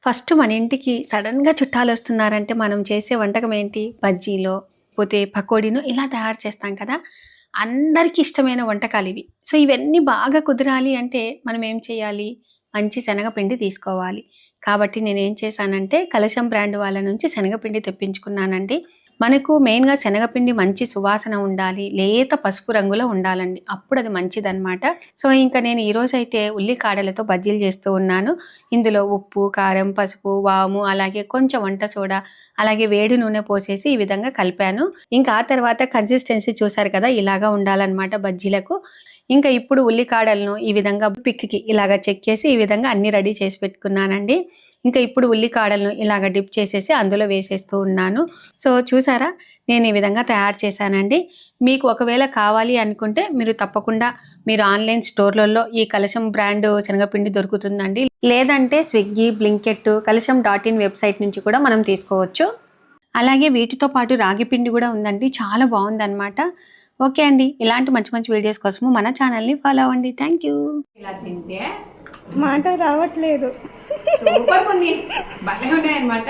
First మన ఇంటికి సడన్‌గా చుట్టాలొస్తున్నారంటే మనం చేసే వంటకం ఏంటి? బజ్జీలో, పోతే పకోడీనో ఇలా తయారు చేస్తాం కదా! అందరికి ఇష్టమైన వంటకాలివి. సో, ఇవన్నీ బాగా కుదరాలి అంటే మనం ఏం చేయాలి? మంచి శనగపిండి తీసుకోవాలి. కాబట్టి నేనేం చేశానంటే కలశం బ్రాండ్ వాళ్ళ నుంచి శనగపిండి తెప్పించుకున్నానండి. మనకు మెయిన్‌గా శనగపిండి మంచి సువాసన ఉండాలి. లేత పసుపు రంగులో ఉండాలండి. అప్పుడది మంచిదనమాట. సో, ఇంక నేను ఈరోజైతే ఉల్లికాడలతో బజ్జీలు చేస్తూ ఉన్నాను. ఇందులో ఉప్పు, కారం, పసుపు, వాము, అలాగే కొంచెం వంట సోడా, అలాగే వేడి నూనె పోసేసి ఈ విధంగా కలిపాను. ఇంకా ఆ తర్వాత కన్సిస్టెన్సీ చూసారు కదా! ఇలాగా ఉండాలనమాట బజ్జీలకు. ఇంకా ఇప్పుడు ఉల్లికాడలను ఈ విధంగా పిక్‌కి ఇలాగ చెక్కేసి ఈ విధంగా అన్నీ రెడీ చేసి పెట్టుకున్నానండి. ఇంకా ఇప్పుడు ఉల్లికాడలను ఇలాగ డిప్ చేసేసి అందులో వేసేస్తూ ఉన్నాను. సో, చూసారా? నేను ఈ విధంగా తయారు చేశానండి. మీకు ఒకవేళ కావాలి అనుకుంటే మీరు తప్పకుండా మీరు ఆన్‌లైన్ స్టోర్‌లలో ఈ కలశం బ్రాండ్ శనగపిండి దొరుకుతుందండి. లేదంటే స్విగ్గీ, బ్లింకెట్, కలశం డాట్ ఇన్ వెబ్‌సైట్ నుంచి కూడా మనం తీసుకోవచ్చు. అలాగే వీటితో పాటు రాగి పిండి కూడా ఉందండి. చాలా బావుందనమాట. ఓకే అండి. ఇలాంటి మంచి మంచి వీడియోస్ కోసము మన ఛానల్‌ని ఫాలో అవ్వండి. Thank you. ఇలా తింటే మాట రావట్లేదు. సూపర్ ఉంది. భలే ఉన్నాయన్నమాట.